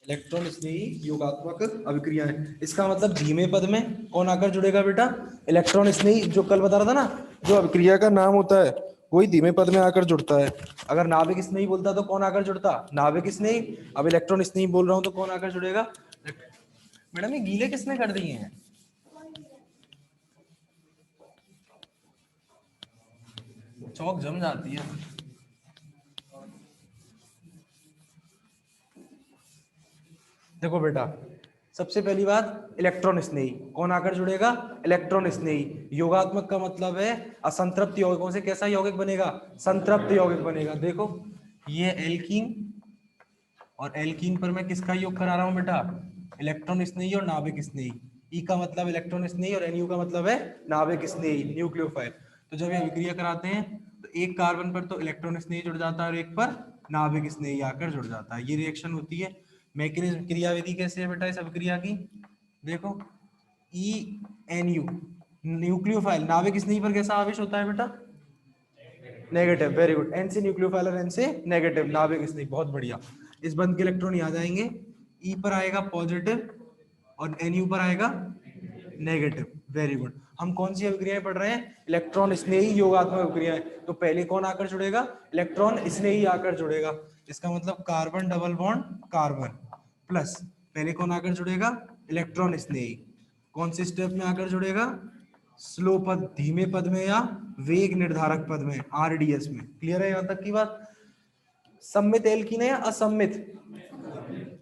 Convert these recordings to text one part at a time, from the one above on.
Electron स्नेही योगात्मक अभिक्रियाएं। इसका मतलब धीमे पद में कौन आकर जुड़ेगा बेटा? इलेक्ट्रॉन स्नेही, जो कल बता रहा था ना, जो अभिक्रिया का नाम होता है वही धीमे पद में आकर जुड़ता है। अगर नाभिक स्नेही बोलता तो कौन आकर जुड़ता? नाभिक स्नेही। अब इलेक्ट्रॉन स्नेही बोल रहा हूं तो कौन आकर जुड़ेगा? मैडम ये गीले किसने कर दिए हैं? चौक जम जाती है। देखो बेटा, सबसे पहली बात, इलेक्ट्रॉन स्नेही कौन आकर जुड़ेगा? इलेक्ट्रॉन स्नेही। योगात्मक का मतलब है असंतृप्त यौगिकों से कैसा यौगिक बनेगा? संतृप्त यौगिक बनेगा। देखो ये एल्कीन, और एल्कीन पर मैं किसका योग करा रहा हूं बेटा? इलेक्ट्रॉन स्नेही और नाभिक स्नेही। ई का मतलब इलेक्ट्रॉन स्नेही और एनयू का मतलब है नाभिक स्नेही, न्यूक्लियोफाइल। तो जब ये अभिक्रिया कराते हैं तो एक कार्बन पर तो इलेक्ट्रॉन स्नेही जुड़ जाता है और एक पर नाभिक स्नेही आकर जुड़ जाता है। ये रिएक्शन होती है। मैकेनिज्म, क्रियाविधि कैसे है बेटा इस अभिक्रिया की? देखो ई एन यू, न्यूक्लियोफाइल नाभिक स्नेही पर कैसा आवेश होता है बेटा? नेगेटिव। Very good. एन से न्यूक्लियोफाइल और एन से नेगेटिव, नाभिक स्नेही। बहुत बढ़िया। इस बंध के इलेक्ट्रॉन याद आएंगे, ई पर आएगा पॉजिटिव और एन यू पर आएगा नेगेटिव। Very good. हम कौन सी अभिक्रियाएं पढ़ रहे हैं? इलेक्ट्रॉन स्नेही योगात्मक अभिक्रियाएं। तो पहले कौन आकर जुड़ेगा? इलेक्ट्रॉन स्नेही आकर जुड़ेगा। इसका मतलब carbon double bond carbon plus, पहले कौन आकर जुड़ेगा? इलेक्ट्रॉन स्नेही। कौन से स्टेप में आकर जुड़ेगा? स्लो पद, धीमे पद में या वेग निर्धारक पद में, आरडीएस में। क्लियर है यहां तक की बात? सम्मित एल्कीन है या असम्मित?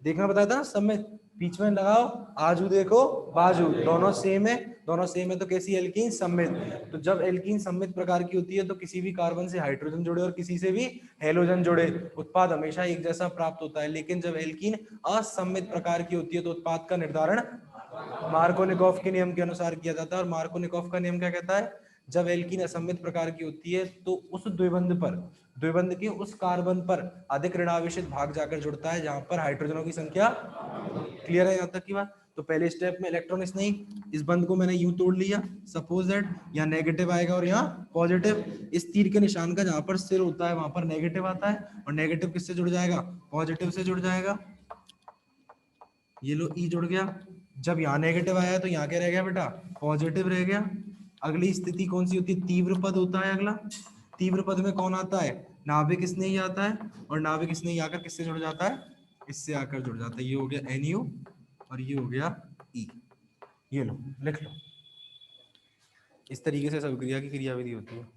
देखना बताया था ना, सम्मित। बीच में लगाओ, आजू देखो बाजू, दोनों सेम है। दोनों सेम है तो कैसी एल्कीन? सम्मित। तो जब एल्कीन सम्मित प्रकार की होती है तो किसी भी कार्बन से हाइड्रोजन जुड़े और किसी से भी हेलोजन जुड़े, उत्पाद हमेशा एक जैसा प्राप्त होता है। लेकिन जब एल्कीन असम्मित प्रकार की होती है तो उत्पाद का निर्धारण मार्कोनिकॉफ के नियम के अनुसार किया जाता है। और मार्कोनिकॉफ का नियम क्या कहता है? जब एल्कीन असम्मित प्रकार की होती है तो उस द्विबंध पर, द्विबंध के उस कार्बन पर अधिक ऋणावेशित भाग जाकर जुड़ता है जहां पर हाइड्रोजनों की संख्या। क्लियर है यहां तक की बात? तो पहले स्टेप में इलेक्ट्रॉन स्नेही, इस बंध को मैंने यूं तोड़ लिया, सपोज दैट यहाँ नेगेटिव आएगा और यहाँ पॉजिटिव। इस तीर के निशान का जहां पर सिर होता है वहां पर नेगेटिव आता है, और नेगेटिव किससे जुड़ जाएगा? पॉजिटिव से जुड़ जाएगा। ये लो ई जुड़ गया। जब यहाँ नेगेटिव आया तो यहाँ क्या रह गया बेटा? पॉजिटिव रह गया। अगली स्थिति कौन सी होती है? तीव्र पद होता है अगला। तीव्र पद में कौन आता है? नाभिक स्नेही आता है, और नाभिक स्नेही आकर किससे जुड़ जाता है? इससे आकर जुड़ जाता है। ये हो गया एनयू और ये हो गया ई। ये लो लिख लो। इस तरीके से अभिक्रिया की क्रियाविधि होती है।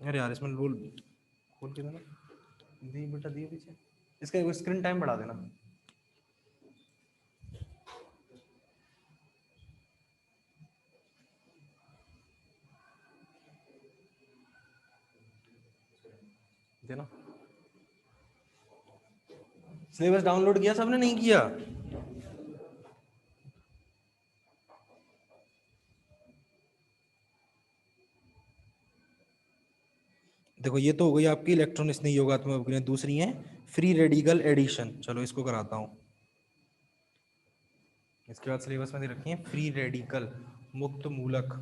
अरे यार इसमें रोल खोल के देना, दी बेटा दिए पीछे। इसका स्क्रीन टाइम बढ़ा देना। देना। सिलेबस डाउनलोड किया सबने? नहीं किया? देखो ये तो हो गई आपकी इलेक्ट्रॉन स्नेही योगात्मक अभिक्रिया। दूसरी है फ्री रेडिकल एडिशन। चलो इसको कराता हूं। इसके बाद सिलेबस में दे रखी है फ्री रेडिकल, मुक्त मूलक।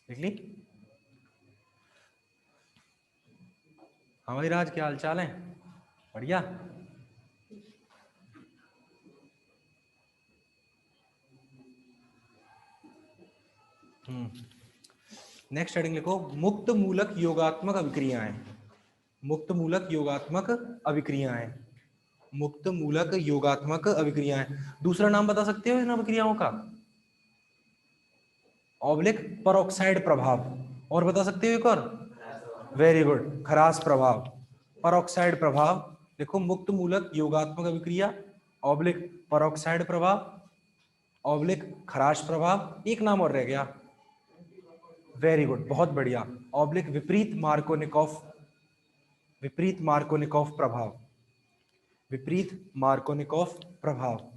देख ली? हाँ भाई राज, क्या हाल चाल है? बढ़िया। नेक्स्ट हेडिंग लिखो, मुक्त मूलक योगात्मक अभिक्रियाएं। मुक्त मूलक योगात्मक अभिक्रियाएं। मुक्त मूलक योगात्मक अभिक्रियाएं। दूसरा नाम बता सकते हो इन अभिक्रियाओं का? ऑब्लिक परऑक्साइड प्रभाव। और बता सकते हो एक और? वेरी गुड, खरास प्रभाव, परऑक्साइड प्रभाव। देखो मुक्त मूलक योगात्मक अभिक्रिया, ऑब्लिक परऑक्साइड प्रभाव, ऑब्लिक खराश प्रभाव। एक नाम और रह गया। वेरी गुड, बहुत बढ़िया। ऑब्लिक विपरीत मार्कोनिकॉफ, विपरीत मार्कोनिकॉफ प्रभाव, विपरीत मार्कोनिकॉफ प्रभाव,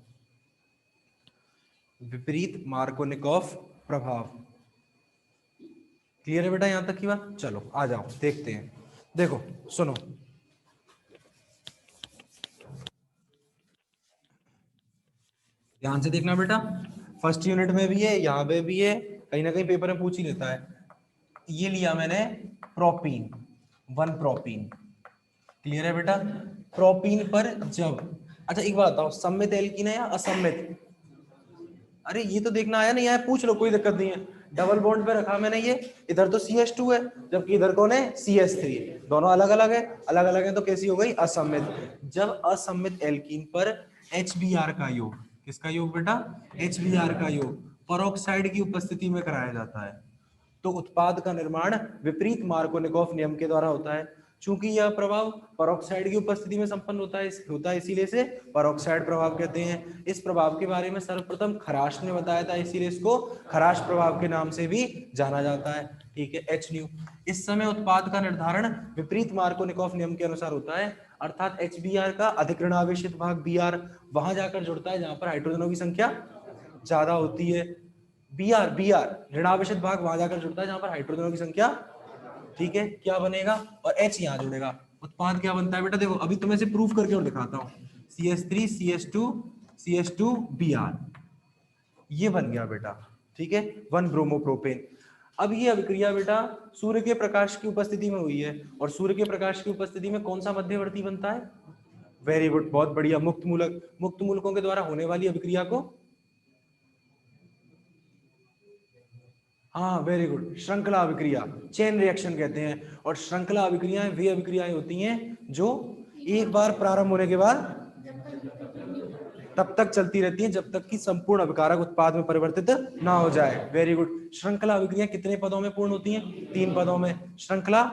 विपरीत मार्कोनिकॉफ प्रभाव। क्लियर है बेटा यहां तक की बात? चलो आ जाओ देखते हैं। देखो सुनो, ध्यान से देखना बेटा। फर्स्ट यूनिट में भी है, यहाँ पे भी है, कहीं ना कहीं पेपर में पूछ ही लेता है। ये लिया मैंने प्रोपीन, 1 प्रोपीन। क्लियर है बेटा? प्रोपीन पर जब, अच्छा एक बात बताओ, सम्मित एल्कीन है या असम्मित? अरे ये तो देखना आया नहीं आया पूछ लो, कोई दिक्कत नहीं है। डबल बॉन्ड पे रखा मैंने ये, इधर तो CH2 है जबकि इधर कौन है CH3, दोनों अलग अलग है, अलग अलग है तो कैसी हो गई? असम्मित। जब असम्मित एल्कीन पर HBr का योग, किसका योग बेटा? HBr का योग पेरोक्साइड की उपस्थिति में कराया जाता है तो उत्पाद का निर्माण विपरीत मार्कोनिकोव नियम के द्वारा होता है। चूंकि यह प्रभाव पेरोक्साइड की उपस्थिति में संपन्न होता है इसीलिए इसे पेरोक्साइड प्रभाव कहते हैं। इस प्रभाव के बारे में सर्वप्रथम खराश ने बताया था, इसीलिए इसको खराश प्रभाव के नाम से भी जाना जाता है। ठीक है, एच न्यू। इस समय उत्पाद का निर्धारण विपरीत मार्कोनिकोव नियम के अनुसार होता है, अर्थात HBr का अधिक ऋणावेशित भाग Br वहां जाकर जुड़ता है जहां पर हाइड्रोजनों की संख्या ज्यादा होती है। Br ऋणावेशित भाग वहां जाकर जुड़ता है जहां पर हाइड्रोजनों की संख्या, ठीक है, क्या बनेगा? और H यहाँ जुड़ेगा, उत्पाद क्या बनता है बेटा? देखो अभी तुम्हें से प्रूफ करके और दिखाता हूँ। CH3 CH2 CH2 Br, ये बन गया बेटा। ठीक है, 1 ब्रोमोप्रोपेन। अब ये अभिक्रिया बेटा सूर्य के प्रकाश की उपस्थिति में हुई है, और सूर्य के प्रकाश की उपस्थिति में कौन सा मध्यवर्ती बनता है? वेरी गुड, बहुत बढ़िया, मुक्त मूलक। मुक्त मूलकों के द्वारा होने वाली अभिक्रिया को, हाँ वेरी गुड, श्रृंखला अभिक्रिया, चेन रिएक्शन कहते हैं। और श्रृंखला अभिक्रियाएं वे अभिक्रियाएं होती हैं जो एक बार प्रारंभ होने के बाद तब तक चलती रहती हैं जब तक कि संपूर्ण अभिकारक उत्पाद में परिवर्तित ना हो जाए। Very good. श्रृंखला अभिक्रिया कितने पदों में पूर्ण होती हैं? 3 पदों में, श्रृंखला,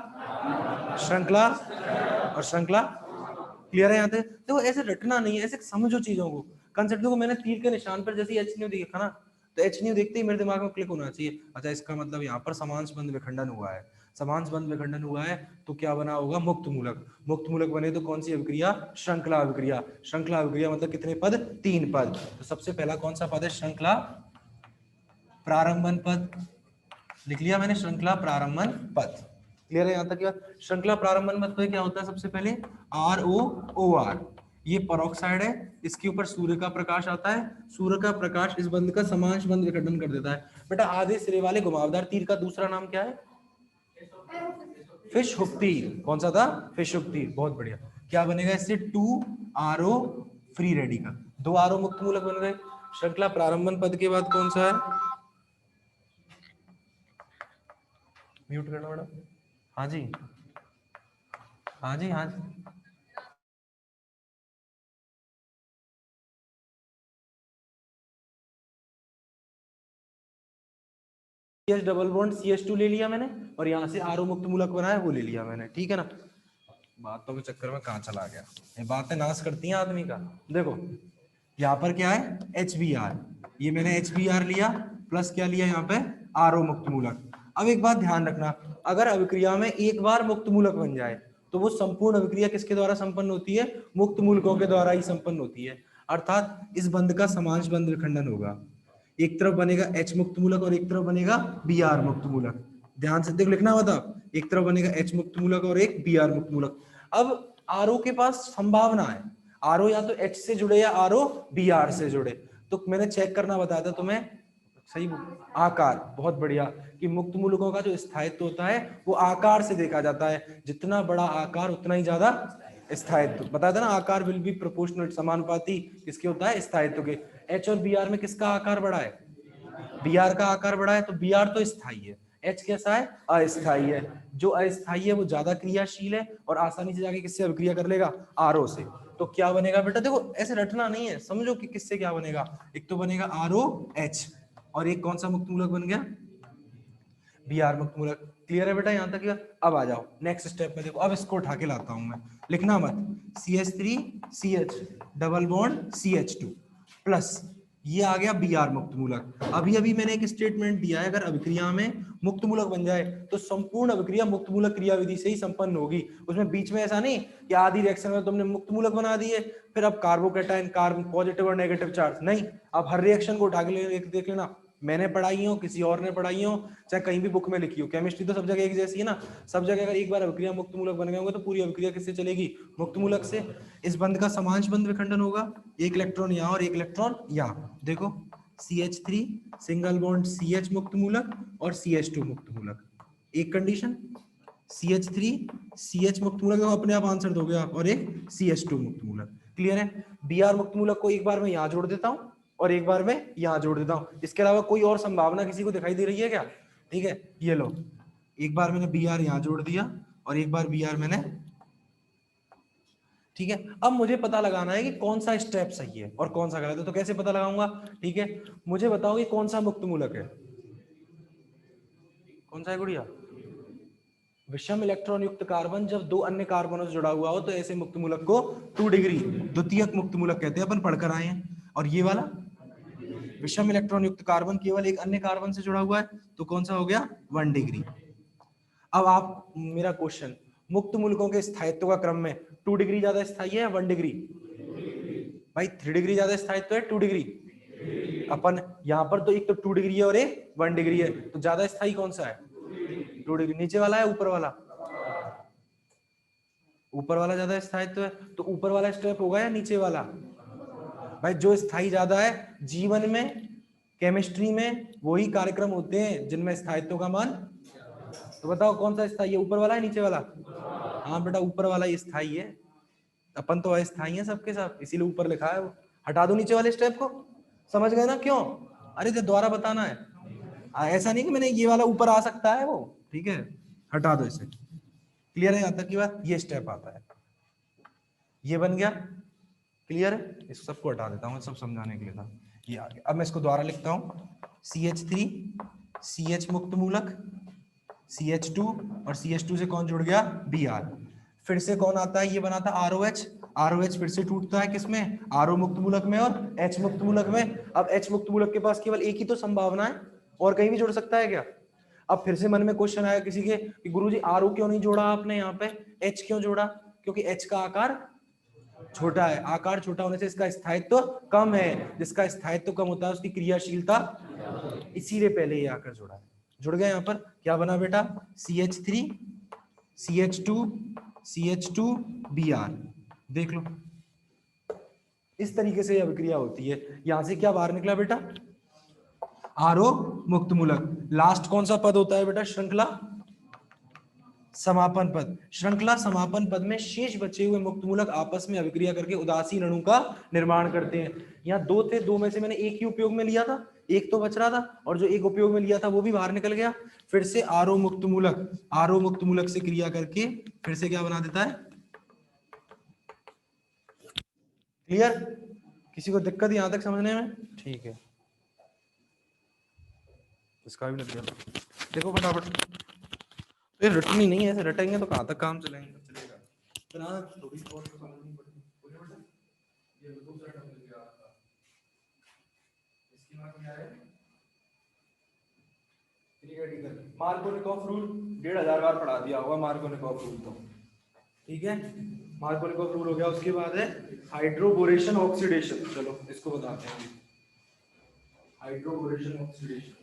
श्रृंखला और श्रृंखला। क्लियर है यहाँ तक? देखो ऐसे रटना नहीं है, ऐसे समझो चीजों को, कंसेप्ट को। मैंने तीर के निशान पर जैसे एच न्यू देखा ना, तो एच न्यू देखते ही मेरे दिमाग में क्लिक होना चाहिए, अच्छा इसका मतलब यहाँ पर समांश बंध विखंडन हुआ है। समांश बंध विखंडन हुआ है तो क्या बना होगा? मुक्त मूलक। मुक्त मूलक बने तो कौन सी अभिक्रिया? श्रृंखला अभिक्रिया। श्रृंखला अभिक्रिया मतलब कितने पद? 3 पद। तो सबसे पहला कौन सा पद है? श्रृंखला प्रारंभन पद। लिख लिया मैंने, श्रृंखला प्रारंभन पद। क्लियर है यहाँ तक? क्या श्रृंखला प्रारंभन पद पे क्या होता है? सबसे पहले ROOR, ये पेरोक्साइड है, इसके ऊपर सूर्य का प्रकाश आता है, सूर्य का प्रकाश इस बंध का समांश बंध विखंडन कर देता है। बेटा आधे सिरे वाले घुमावदार तीर का दूसरा नाम क्या है? फिश हुक तीर। कौन सा था? फिश हुक तीर। बहुत बढ़िया। क्या बनेगा इससे? 2RO फ्री रेडिकल, 2 RO मुक्त मूलक बन गए। श्रृंखला प्रारंभन पद के बाद कौन सा है? म्यूट करना मैडम। हाँ जी, हाँ जी, हाँ जी। CH डबल बॉन्ड CH2 ले लिया मैंने, और यहाँ से RO मुक्त मूलक बनाया वो ले लिया मैंने। ठीक है ना? बातों के चक्कर में कहाँ चला गया, ये बातें नाश करती हैं आदमी का। देखो यहाँ पर क्या है? HBr, ये मैंने HBr लिया, प्लस क्या लिया यहाँ पे? RO मुक्त मूलक। अब एक बात ध्यान रखना, अगर अभिक्रिया में एक बार मुक्त मूलक बन जाए तो वो संपूर्ण अभिक्रिया किसके द्वारा संपन्न होती है? मुक्त मूलकों के द्वारा ही संपन्न होती है, अर्थात इस बंध का समांश बंध विखंडन होगा। एक तरफ बनेगा H मुक्त मूलक और एक तरफ बनेगा Br मुक्त मूलक। ध्यान से देखो, लिखना बता, एक तरफ बनेगा H मुक्त मूलक और एक Br मुक्त मूलक। अब RO के पास संभावना है, RO या तो H से जुड़े या RO Br से जुड़े, तो मैंने चेक करना बताया था तुम्हें, सही आकार। बहुत बढ़िया, कि मुक्त मूलकों का जो स्थायित्व होता है वो आकार से देखा जाता है, जितना बड़ा आकार उतना ही ज्यादा स्थायित्व। बताया था ना, आकार विल बी प्रोपोर्शनल, समानुपाती किसके होता है? स्थायित्व के। H और Br में किसका आकार बड़ा है? Br का आकार बड़ा है, तो Br तो स्थायी है, H कैसा है? अस्थायी है। जो अस्थायी है वो ज्यादा क्रियाशील है और आसानी से जाके किससे अभिक्रिया कर लेगा? RO से। तो क्या बनेगा बेटा? देखो ऐसे रटना नहीं है, समझो कि किससे क्या बनेगा। एक तो बनेगा ROH, और एक कौन सा मुक्त मूलक बन गया? Br मुक्त मूलक। क्लियर है बेटा यहाँ तक? अब आ जाओ नेक्स्ट स्टेप में। देखो अब इसको उठा के लाता हूं मैं, लिखना मत, CH3CH double bond CH2 plus ये आ गया Br मुक्त मूलक। अभी अभी मैंने एक स्टेटमेंट दिया है, अगर अभिक्रिया में मुक्त मूलक बन जाए तो संपूर्ण अभिक्रिया मुक्त मूलक क्रियाविधि से ही संपन्न होगी। उसमें बीच में ऐसा नहीं कि आधी रिएक्शन में तुमने मुक्त मूलक बना दिए फिर अब कार्बोकेटाइन, कार्बन पॉजिटिव और नेगेटिव चार्ज, नहीं। अब हर रिएक्शन को उठा के देख लेना, मैंने पढ़ाई हो, किसी और ने पढ़ाई हो, चाहे कहीं भी बुक में लिखी हो, केमिस्ट्री तो सब जगह एक जैसी है ना। सब जगह अगर एक बार अभिक्रिया मुक्त मूलक बन गए होंगे तो पूरी अभिक्रिया किससे चलेगी? मुक्त मूलक से। इस बंध का समांश बंध विखंडन होगा, एक इलेक्ट्रॉन यहाँ और एक इलेक्ट्रॉन यहाँ। देखो CH3 सिंगल बॉन्ड CH मुक्त मूलक और CH2 मुक्त मूलक। एक कंडीशन CH3 CH मुक्त मूलक, अपने आप आंसर दोगे आप, और एक CH2 मुक्त मूलक। क्लियर है? Br मुक्त मूलक को एक बार मैं यहाँ जोड़ देता हूँ और एक बार मैं यहाँ जोड़ देता हूँ। इसके अलावा कोई और संभावना किसी को दिखाई दे रही है क्या? ठीक है, ये लो, एक बार मैंने Br यहाँ जोड़ दिया और एक बार Br मैंने, ठीक है। अब मुझे पता लगाना है कि कौन सा स्टेप सही है और कौन सा गलत है। तो कैसे पता लगाऊंगा? ठीक है, मुझे बताओ कि कौन सा मुक्त मूलक है, कौन सा है गुड़िया? विषम इलेक्ट्रॉन युक्त कार्बन जब दो अन्य कार्बनों से जुड़ा हुआ हो तो ऐसे मुक्त मूलक को 2 डिग्री द्वितीयक मुक्त मूलक कहते हैं, अपन पढ़कर आए हैं। और ये वाला विषम इलेक्ट्रॉन युक्त कार्बन केवल एक अन्य कार्बन से जुड़ा हुआ है तो कौन सा हो गया? 1 डिग्री। अब आप, मेरा क्वेश्चन, मुक्त मूलकों के स्थायित्व का क्रम में 2 डिग्री ज्यादा स्थायी है या 1 डिग्री? भाई 3 डिग्री ज्यादा स्थायित्व है 2 डिग्री। अपन यहाँ पर तो एक तो 2 डिग्री है और एक 1 डिग्री है, तो ज्यादा स्थायी कौन सा है? 2 डिग्री। नीचे वाला है ऊपर वाला? ऊपर वाला ज्यादा स्थायित्व है, तो ऊपर वाला स्टेप होगा या नीचे वाला? भाई जो स्थायी ज्यादा है, जीवन में केमिस्ट्री में वही कार्यक्रम होते हैं जिनमें स्थायित्व का मान, तो बताओ कौन सा स्थायी है, ऊपर वाला है नीचे वाला? हाँ बेटा ऊपर वाला ही स्थायी है, अपन तो अस्थायी है सबके सब, इसीलिए ऊपर लिखा है वो। हटा दो नीचे वाले स्टेप को, समझ गए ना क्यों? अरे तो दोबारा बताना है, ऐसा नहीं कि मैंने ये वाला ऊपर आ सकता है वो, ठीक है, हटा दो इसे। क्लियर है यहाँ तक की बात? ये स्टेप आता है, ये बन गया। क्लियर है? इस सबको हटा देता हूँ, सब समझाने के लिए था, ये आ गया। अब मैं इसको दोबारा लिखता हूँ, CH3 CH मुक्त मूलक, CH2 और CH2 से कौन जुड़ गया? Br। फिर से कौन आता है? ये बनाता ROH। ROH फिर से टूटता है किसमें? RO मुक्त मूलक में और H मुक्त मूलक में। अब H मुक्त मूलक के पास केवल एक ही तो संभावना है, और कहीं भी जुड़ सकता है क्या? अब फिर से मन में क्वेश्चन आया किसी के कि गुरुजी RO क्यों नहीं जोड़ा आपने यहाँ पे, H क्यों जोड़ा? क्योंकि H का आकार छोटा है, आकार छोटा होने से इसका स्थायित्व कम है, जिसका स्थायित्व कम होता है उसकी क्रियाशीलता, इसीलिए पहले ये आकर जुड़ा है। जुड़ गया। यहाँ पर क्या बना बेटा? CH3 CH2 CH2 Br। देख लो, इस तरीके से अभिक्रिया होती है। यहां से क्या बाहर निकला बेटा? RO मुक्त मूलक। लास्ट कौन सा पद होता है बेटा? श्रृंखला समापन पद। श्रृंखला समापन पद में शेष बचे हुए मुक्त मूलक आपस में अभिक्रिया करके उदासीन अणु का निर्माण करते हैं। यहाँ दो थे, दो में से मैंने एक ही उपयोग में लिया था, एक तो बच रहा था, और जो एक उपयोग में लिया था वो भी बाहर निकल गया। फिर से RO मुक्त मूलक से क्रिया करके फिर से क्या बना देता है? क्लियर? किसी को दिक्कत यहां तक समझने में? ठीक है, इसका भी लग गया। देखो फटाफट, ये रटनी नहीं है, ऐसे रटेंगे तो कहां तक काम चलेगा। थोड़ी बहुत तो समझनी पड़ेगी। ये दूसरा टर्म मिल गया आपका, इसकी बात क्या है? क्रिटिकल मार्कोनिकॉफ रूल 1500 बार पढ़ा दिया होगा मार्कोनिकॉफ रूल तो, ठीक है। मार्कोनिकॉफ रूल हो गया। उसके बाद है हाइड्रोबोरेशन ऑक्सीडेशन। चलो इसको बताते हैं, हाइड्रोबोरेशन ऑक्सीडेशन।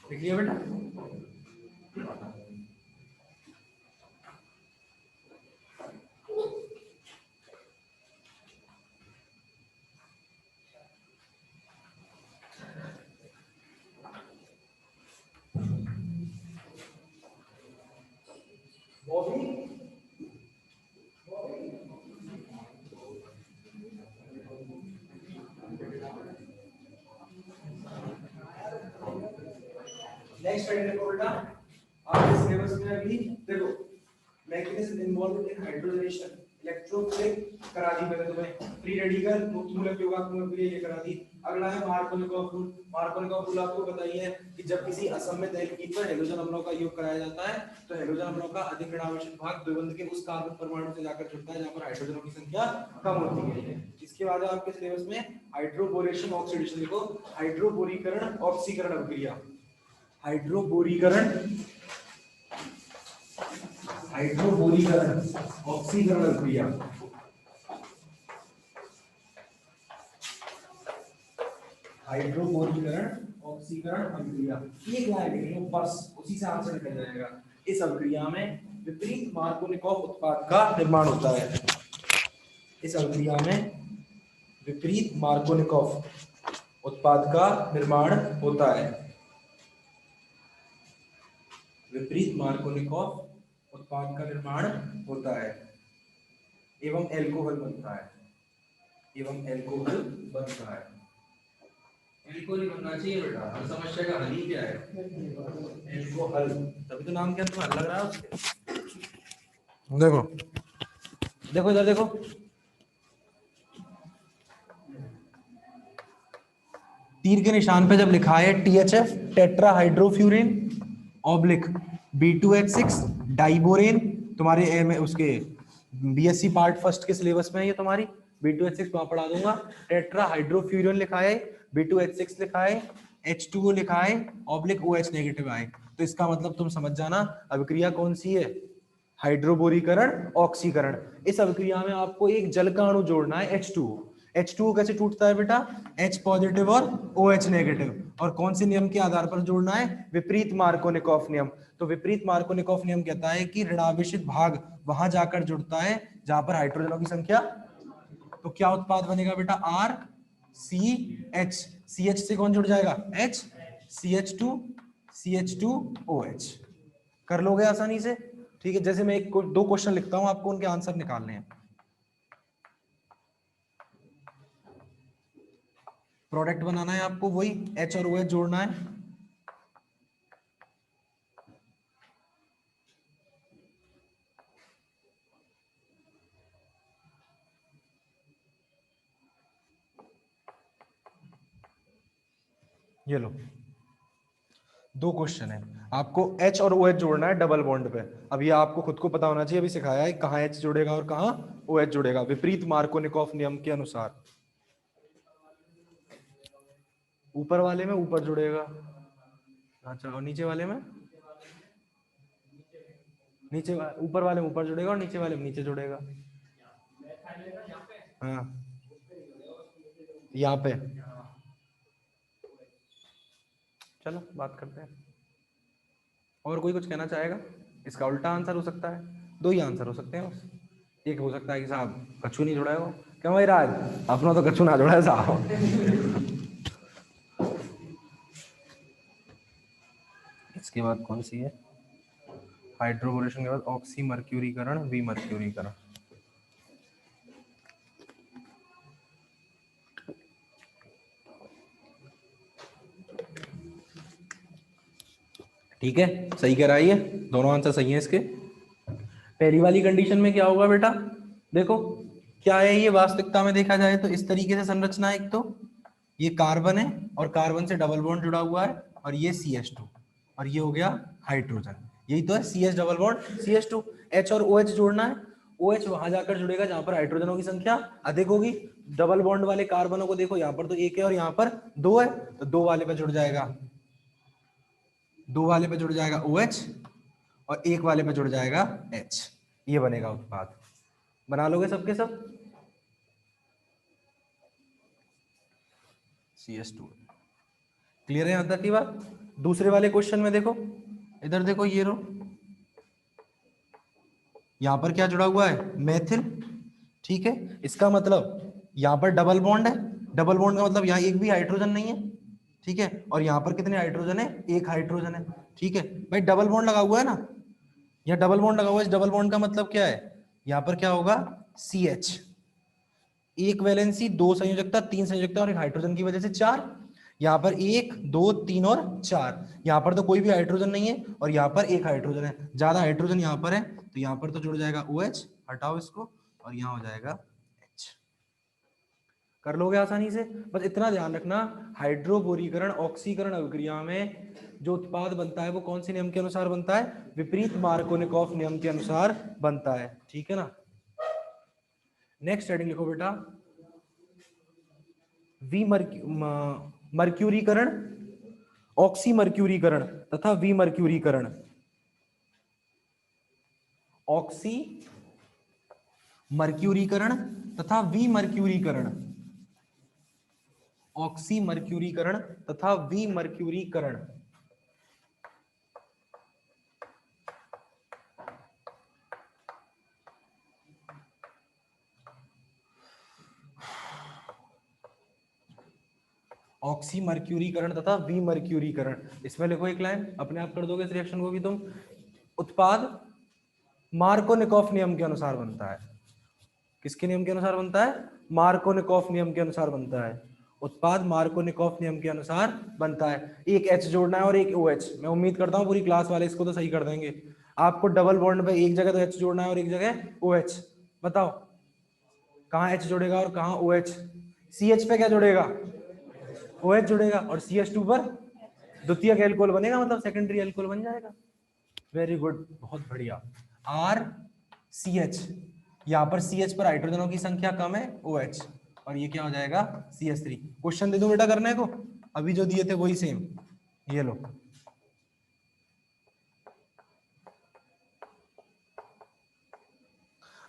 लिख लिया बेटा? नेक्स्ट पढ़ेंगे देखो बेटा, आपके सिलेबस में अभी देखो mechanism involved in hydrogenation, electrophilic करा दी मैंने तुम्हें, फ्री रेडिकल मुक्त मूलक योगात्मक के लिए ये करा दी। अगला है मार्कोनिकॉफ रूल। मार्कोनिकॉफ रूल आपको बताइए कि जब किसी असममित एल्कीन पर हेलोजन अम्लों का योग कराया जाता है तो हेलोजन अम्लों का अधिक ऋणावेशित भाग द्विबंध के उस कार्बन परमाणु से जाकर जुड़ता है जहां पर हाइड्रोजनों की संख्या कम होती है। इसके बाद आपके सिलेबस में हाइड्रोबोरेशन ऑक्सीडेशन, देखो हाइड्रोबोरीकरण ऑक्सीकरण अभिक्रिया, हाइड्रोबोरीकरण हाइड्रोबोरीकरण ऑक्सीकरण अभिक्रिया। हाइड्रोबोरीकरण ऑक्सीकरण अभिक्रिया, एक लाइन लिख लो बस, उसी से आंसर निकल जाएगा। इस अभिक्रिया में विपरीत मार्कोनिकॉफ उत्पाद का निर्माण होता है। इस अभिक्रिया में विपरीत मार्कोनिकॉफ उत्पाद का निर्माण होता है। विपरीत मार्कोनिकॉफ उत्पाद का निर्माण होता है एवं एल्कोहल बनता है। एवं एल्कोहल बनता है। एल्कोहल बनना चाहिए बेटा, हर समस्या का हल ही क्या है? एल्कोहल। तभी तो नाम क्या तुम्हें लग रहा है उसके। देखो देखो इधर देखो, तीर के निशान पे जब लिखा है THF टेट्राहाइड्रोफ्यूरिन ऑब्लिक B2H6 डाइबोरेन, तुम्हारे में उसके BSc पार्ट फर्स्ट के सिलेबस में है ये तुम्हारी, B2H6 वहां पढ़ा दूंगा। टेट्राहाइड्रोफ्यूरिन लिखा है, B2H6 लिखा है, H2O लिखा है, ऑब्लिक OH नेगेटिव आए। तो इसका मतलब तुम समझ जाना अभिक्रिया कौन सी है? हाइड्रोबोरीकरण ऑक्सीकरण। इस अभिक्रिया में आपको एक जल का अणु जोड़ना है H2O। H2O कैसे टूटता है बेटा? H पॉजिटिव और OH नेगेटिव। और कौन से नियम के आधार पर जोड़ना है? विपरीत मार्कोनिकॉफ नियम। तो विपरीत मार्कोनिकॉफ नियम कहता है कि ऋणावेशित भाग वहां जाकर जुड़ता है जहां पर हाइड्रोजनों की संख्या। तो क्या उत्पाद बनेगा बेटा? RCH। CH से कौन जुड़ जाएगा? H, CH2, CH2OH। कर लोगे आसानी से? ठीक है, जैसे मैं एक दो क्वेश्चन लिखता हूं, आपको उनके आंसर निकालने हैं। प्रोडक्ट बनाना है आपको, वही H और OH जोड़ना है। ये लो, दो क्वेश्चन है, आपको H और OH जोड़ना है डबल बॉन्ड पे। अब ये आपको खुद को पता होना चाहिए, अभी सिखाया है कहाँ H जुड़ेगा और कहाँ OH जुड़ेगा विपरीत मार्कोनिकॉफ नियम के अनुसार। ऊपर वाले में ऊपर जुड़ेगा, अच्छा, और नीचे वाले में नीचे, ऊपर वाले में ऊपर जुड़ेगा और नीचे वाले में नीचे जुड़ेगा। हाँ, यहाँ पे चलो बात करते हैं। और कोई कुछ कहना चाहेगा? इसका उल्टा आंसर हो सकता है, दो ही आंसर हो सकते हैं बस। एक हो सकता है कि साहब कछु नहीं जुड़ा है वो, क्यों भाई राज, अपना तो कछु ना जुड़ा है साहब। इसके बाद कौन सी है? हाइड्रोबोरेशन के बाद ऑक्सी मर्क्यूरीकरण, वी मर्क्यूरीकरण। ठीक है, सही कह रहा है ये, दोनों आंसर सही है इसके। पहली वाली कंडीशन में क्या होगा बेटा? देखो क्या है ये, वास्तविकता में देखा जाए तो इस तरीके से संरचना है। एक तो ये कार्बन है और कार्बन से डबल बॉन्ड जुड़ा हुआ है, और ये CH2, और ये हो गया हाइड्रोजन। यही तो है CH double bond CH2। H और OH जोड़ना है, OH वहां जाकर जुड़ेगा जहां पर हाइड्रोजनों की संख्या अधिक होगी। डबल बॉन्ड वाले कार्बनों को देखो, यहाँ पर तो एक है और यहाँ पर दो है, तो दो वाले पे जुड़ जाएगा, दो वाले पे जुड़ जाएगा OH और एक वाले पे जुड़ जाएगा H। ये बनेगा उत्पाद। बना लोगे सबके सब? CS2। क्लियर है यहां तक की बात? दूसरे वाले क्वेश्चन में देखो, इधर देखो, ये रो, यहां पर क्या जुड़ा हुआ है? मेथिल। ठीक है, इसका मतलब यहां पर डबल बॉन्ड है। डबल बॉन्ड का मतलब यहाँ एक भी हाइड्रोजन नहीं है। ठीक है, और यहाँ पर कितने हाइड्रोजन है? एक हाइड्रोजन है। ठीक है भाई, डबल बॉन्ड लगा हुआ है ना, यहाँ डबल बॉन्ड लगा हुआ है। इस डबल बॉन्ड का मतलब क्या है? यहाँ पर क्या होगा? CH, एक वैलेंसी, दो संयोजकता, तीन संयोजकता और एक हाइड्रोजन की वजह से चार। यहाँ पर एक, दो, तीन और चार। यहाँ पर तो कोई भी हाइड्रोजन नहीं है और यहाँ पर एक हाइड्रोजन है, ज्यादा हाइड्रोजन यहाँ पर है, तो यहाँ पर तो जुड़ जाएगा OH, हटाओ इसको, और यहाँ हो जाएगा H। कर लोगे आसानी से? बस इतना ध्यान रखना, हाइड्रोबोरीकरण ऑक्सीकरण अभिक्रिया में जो उत्पाद बनता है वो कौन से नियम के अनुसार बनता है? विपरीत मार्कोनिकॉफ नियम के अनुसार बनता है। ठीक है ना? नेक्स्ट हेडिंग लिखो बेटा, वी मर्क्यूरीकरण, ऑक्सी मर्क्यूरीकरण तथा वी मर्क्यूरीकरण। ऑक्सी मर्क्यूरीकरण तथा विमर्क्यूरीकरण, ऑक्सी मर्क्यूरीकरण तथा विमर्क्यूरीकरण। ऑक्सी मर्क्यूरीकरण तथा विमर्क्यूरीकरण, इसमें लिखो एक लाइन, अपने आप कर दोगे इस रिएक्शन को भी तुम। उत्पाद मार्कोनिकॉफ नियम के अनुसार बनता है। किसके नियम के अनुसार बनता है? मार्कोनिकॉफ नियम के अनुसार बनता है। उत्पाद मार्कोनिकॉफ नियम के अनुसार बनता है। एक H जोड़ना है और एक OH। मैं उम्मीद करता हूँ पूरी क्लास वाले इसको तो सही कर देंगे। आपको डबल बॉन्ड पे एक जगह तो H जोड़ना है और एक जगह OH। बताओ कहाँ H जोड़ेगा और कहाँ OH? CH पे क्या जोड़ेगा? OH जुड़ेगा और CH2 पर द्वितीयक एल्कोहल बनेगा, मतलब सेकेंडरी एल्कोहल बन जाएगा। वेरी गुड, बहुत बढ़िया। RCH, यहाँ पर CH पर हाइड्रोजनों की संख्या कम है, OH, और ये क्या हो जाएगा? CH3। क्वेश्चन दे दूं बेटा करने को? अभी जो दिए थे वही सेम, ये लो।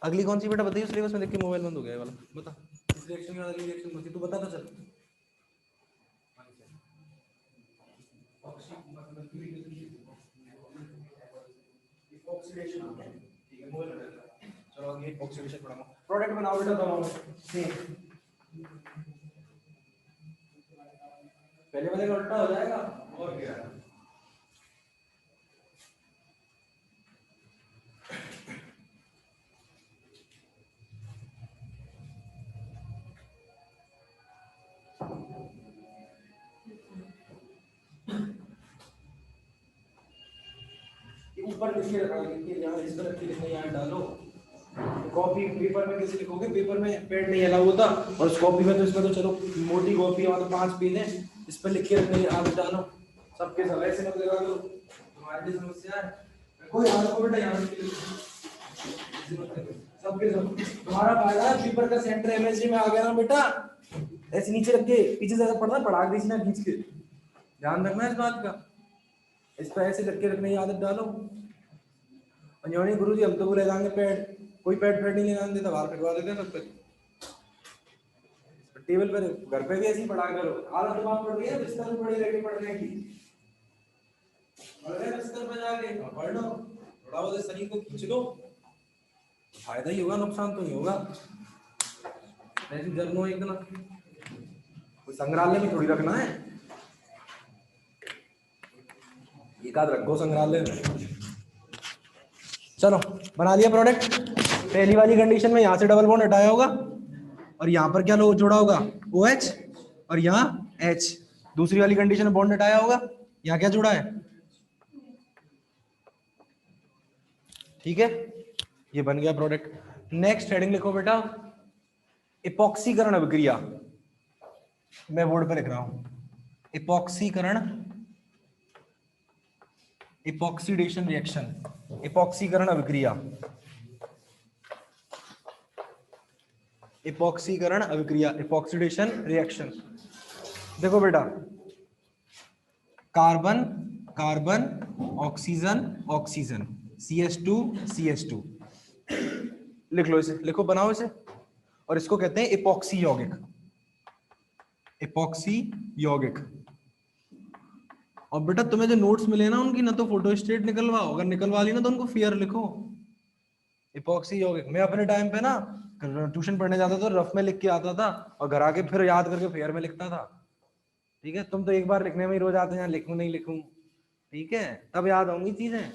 अगली कौन सी बेटा बताइए? सिलेबस में देख के मोबाइल बंद हो गया वाला, बता। इस रिएक्शन के बाद अगली रिएक्शन होती, तू बता तो चल। चलो आगे ऑक्सीडेशन पढ़ाऊंगा। प्रोडक्ट बनाओ बेटा दवाओं सेम। पहले वाले का उल्टा हो जाएगा और क्या है? ऊपर लिख के रखा है कि यहाँ इस तरह की लिखना, यहाँ डालो। कॉपी पेपर में कैसे लिखोगे? पेपर में पेन नहीं अलाउ होता, और उस कॉपी में तो इसमें तो चलो मोटी कॉपी है, तो 5 पेन है, इस पर लिख के रखने आदत डालो। सबके सब ऐसे मत लगा दो, तुम्हारे लिए समस्या है। कोई हाल को बेटा यहाँ सबके सब तुम्हारा फायदा है। पेपर का सेंटर एमएसजी में आ गया ना बेटा, ऐसे नीचे रख के पीछे से पढ़ना, पढ़ा दीजिए ना खींच के, ध्यान रखना इस बात का। इस पर ऐसे रख के रखने की आदत डालो। अंजोनी गुरुजी हम तो बोले जाएंगे पैड, कोई पैड नहीं लेना देता, बाहर कटवा देते सब पे। टेबल पर घर पे भी ऐसे ही पढ़ा करो। आदत दिमाग पड़ गई है बिस्तर पर पड़ी रहकर पढ़ने की, पढ़ रहे बिस्तर पे जाके पढ़ लो, थोड़ा बहुत शरीर को खींच लो, फायदा ही होगा, नुकसान तो नहीं होगा। ऐसी जर्नो एक ना कोई संग्रहालय में थोड़ी रखना है, एक आध रखो संग्रहालय में। चलो बना लिया प्रोडक्ट। पहली वाली कंडीशन में यहाँ से डबल बॉन्ड हटाया होगा और यहाँ पर क्या जोड़ा होगा? OH, और यहाँ H। दूसरी वाली कंडीशन में बॉन्ड हटाया होगा, यहाँ क्या जुड़ा है? ठीक है, ये बन गया प्रोडक्ट। नेक्स्ट हेडिंग लिखो बेटा, इपॉक्सीकरण अभिक्रिया। मैं बोर्ड पे लिख रहा हूं, इपॉक्सीकरण, इपॉक्सीडेशन रिएक्शन, इपॉक्सीकरण अभिक्रिया, इपॉक्सीकरण अभिक्रिया, इपॉक्सीडेशन रिएक्शन। देखो बेटा, carbon carbon, oxygen oxygen, CH2 CH2। लिख लो इसे, लिखो बनाओ इसे, और इसको कहते हैं इपॉक्सी यौगिक, इपॉक्सी यौगिक। और बेटा तुम्हें जो नोट्स मिले ना उनकी ना तो फोटो स्टेट निकलवाओ, अगर निकलवा ली ना तो उनको फेयर लिखो। इपॉक्सी यौगिक, मैं अपने टाइम पे ना ट्यूशन पढ़ने जाता था, रफ में लिख के आता था और घर आके फिर याद करके फेयर में लिखता था। ठीक है, तुम तो एक बार लिखने में ही रोज आते हैं, लिखूं नहीं लिखूं, ठीक है, तब याद होंगी चीजें,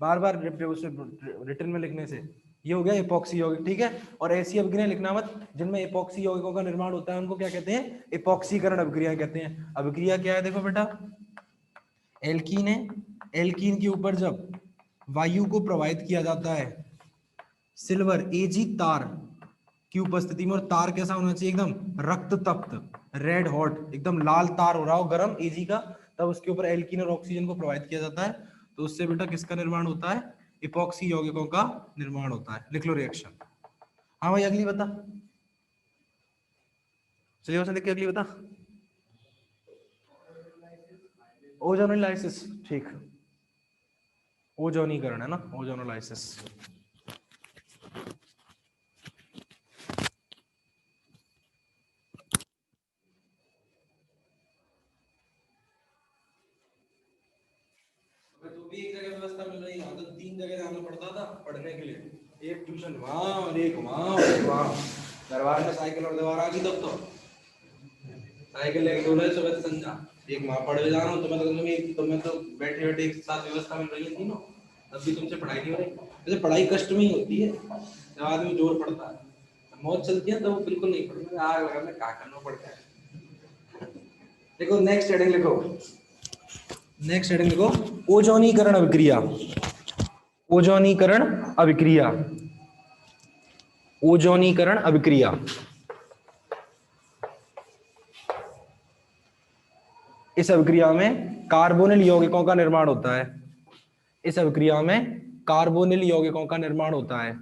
बार बार रिटर्न में लिखने से। ये हो गया इपॉक्सी यौगिक, ठीक है। और ऐसी अभिक्रिया लिखना मत जिनमें इपॉक्सी यौगिकों का निर्माण होता है, उनको क्या कहते हैं? इपॉक्सीकरण अभिक्रिया कहते हैं। अभिक्रिया क्या है? देखो बेटा, एल्कीन है, एल्कीन के ऊपर जब वायु को प्रवाहित किया जाता है सिल्वर Ag तार की उपस्थिति में, और तार कैसा होना चाहिए? एकदम रक्त तप्त, रेड हॉट, एकदम लाल तार हो रहा हो गरम Ag का, तब उसके ऊपर एल्कीन और ऑक्सीजन को प्रवाहित किया जाता है, तो उससे बेटा किसका निर्माण होता है? इपॉक्सी यौगिकों का निर्माण होता है। लिख लो रिएक्शन। हाँ भाई अगली बता, चलिए उसने देख के अगली बता। ओजोनोलाइसिस, ठीक, ओजोनीकरण है ना, ओजोनोलाइसिस। था पढ़ने के लिए, एक ट्यूशन वहां और एक वहां और एक वहां, दरबार में साइकिल और दीवार आ गई तब तो साइकिल लेके दौड़े सुबह से संजा, एक वहां पढ़ जा रहा हूँ तुम्हें तो बैठे बैठे एक साथ व्यवस्था मिल रही है तीनों, तब भी तुमसे पढ़ाई नहीं हो रही। वैसे पढ़ाई कष्ट में ही होती है, जब आदमी जोर पड़ता है, मौत चलती है तो वो बिल्कुल नहीं पढ़ता, आग लगा में क्या करना पड़ता है। देखो नेक्स्ट हेडिंग लिखो, नेक्स्ट हेडिंग लिखो, ओजोनीकरण अभिक्रिया। ओजोनीकरण अभिक्रिया, ओजोनीकरण अभिक्रिया। इस अभिक्रिया में कार्बोनिल यौगिकों का निर्माण होता है। इस अभिक्रिया में कार्बोनिल यौगिकों का निर्माण होता है।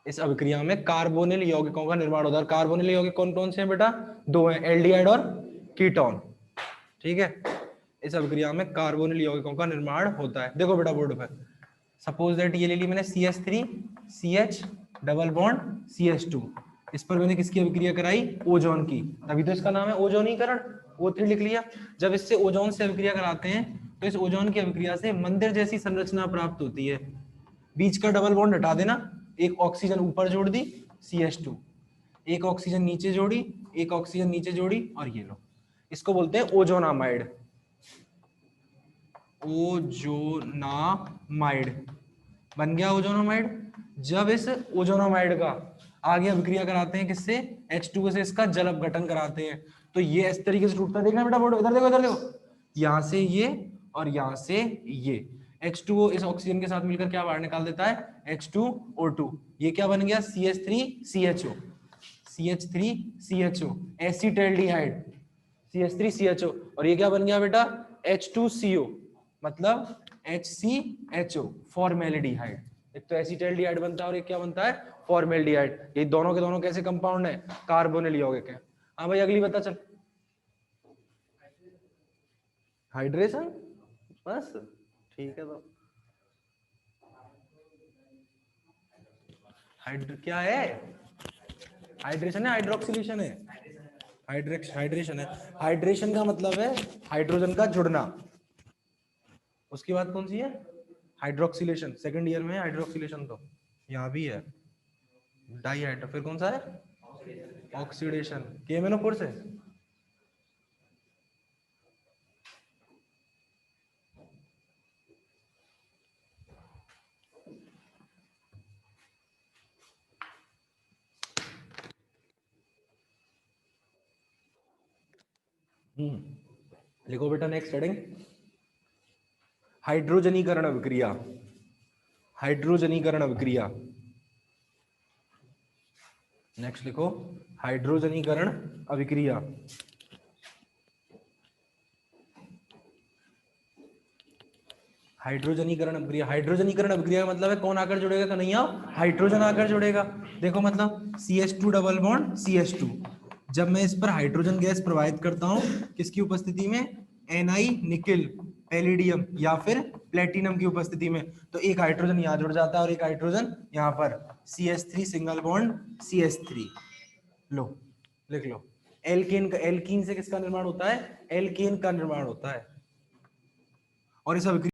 इस अभिक्रिया में कार्बोनिल यौगिकों का निर्माण होता है। कार्बोनिल यौगिक कौन कौन से हैं बेटा? दो हैं, एल्डिहाइड और कीटोन। ठीक है, इस अभिक्रिया में कार्बोनिल यौगिकों का निर्माण होता है। देखो बेटा बोर्ड पर, सपोज दैट ये ले ली मैंने CH3 CH double bond CH2, इस पर मैंने किसकी अभिक्रिया कराई? ओजोन की, तभी तो इसका नाम है ओजोनीकरण। O3 लिख लिया। जब इससे ओजोन से अभिक्रिया कराते हैं तो इस ओजोन की अभिक्रिया से मंदिर जैसी संरचना प्राप्त होती है। बीच का डबल बॉन्ड हटा देना, एक ऑक्सीजन ऊपर जोड़ दी CH2, एक ऑक्सीजन नीचे जोड़ी, एक ऑक्सीजन नीचे जोड़ी, और ये लो, इसको बोलते हैं ओजोनामाइड। ओजोनामाइड बन गया ओजोनामाइड। जब इस ओजोनामाइड का आगे अभिक्रिया कराते हैं किससे? H2O से इसका जल अपघटन कराते हैं, तो ये इस तरीके से टूटता है। देखना बेटा बोर्ड, इधर देखो इधर देखो, यहां से ये और यहां से ये, H2O इस ऑक्सीजन के साथ मिलकर क्या बाहर निकाल देता है? H2O2। ये क्या बन गया? CH3CHO, CH3CHO एसिटैल्डिहाइड, CH3CHO, और ये क्या बन गया बेटा? H2CO, मतलब HCHO फॉर्मेल्डिहाइड। एक तो एसिटैल्डिहाइड बनता है और एक क्या बनता है? फॉर्मेल्डिहाइड। ये दोनों के दोनों कैसे कंपाउंड है? कार्बोनिल यौगिक है। हाँ भाई अगली बता चल। हाइड्रेशन, बस ठीक है। तो क्या है? हाइड्रेशन है, हाइड्रोक्सिलेशन है? हाइड्रेशन है। हाइड्रेशन का मतलब है हाइड्रोजन का जुड़ना। उसकी बात कौन सी है? हाइड्रोक्सिलेशन। सेकंड ईयर में है हाइड्रोक्सिलेशन, तो यहाँ भी है डाइहाइड्रो। फिर कौन सा है? ऑक्सीडेशन। KMnO4 से। लिखो बेटा नेक्स्ट हेडिंग, हाइड्रोजनीकरण अभिक्रिया। हाइड्रोजनीकरण अभिक्रिया। नेक्स्ट लिखो, हाइड्रोजनीकरण अभिक्रिया। हाइड्रोजनीकरण अभिक्रिया, हाइड्रोजनीकरण अभिक्रिया का मतलब है कौन आकर जुड़ेगा? कन्हैया, हाइड्रोजन आकर जुड़ेगा। देखो मतलब CH2 डबल बॉन्ड CH2, जब मैं इस पर हाइड्रोजन गैस प्रवाहित करता हूं किसकी उपस्थिति में? Ni निकिल पैलिडियम या फिर प्लेटिनम की उपस्थिति में, तो एक हाइड्रोजन यहाँ जुड़ जाता है और एक हाइड्रोजन यहाँ पर, CH3 सिंगल बॉन्ड CH3। लो लिख लो, एल्केन का, एल्कीन से किसका निर्माण होता है? एल्केन का निर्माण होता है। और इस अभिक्रिया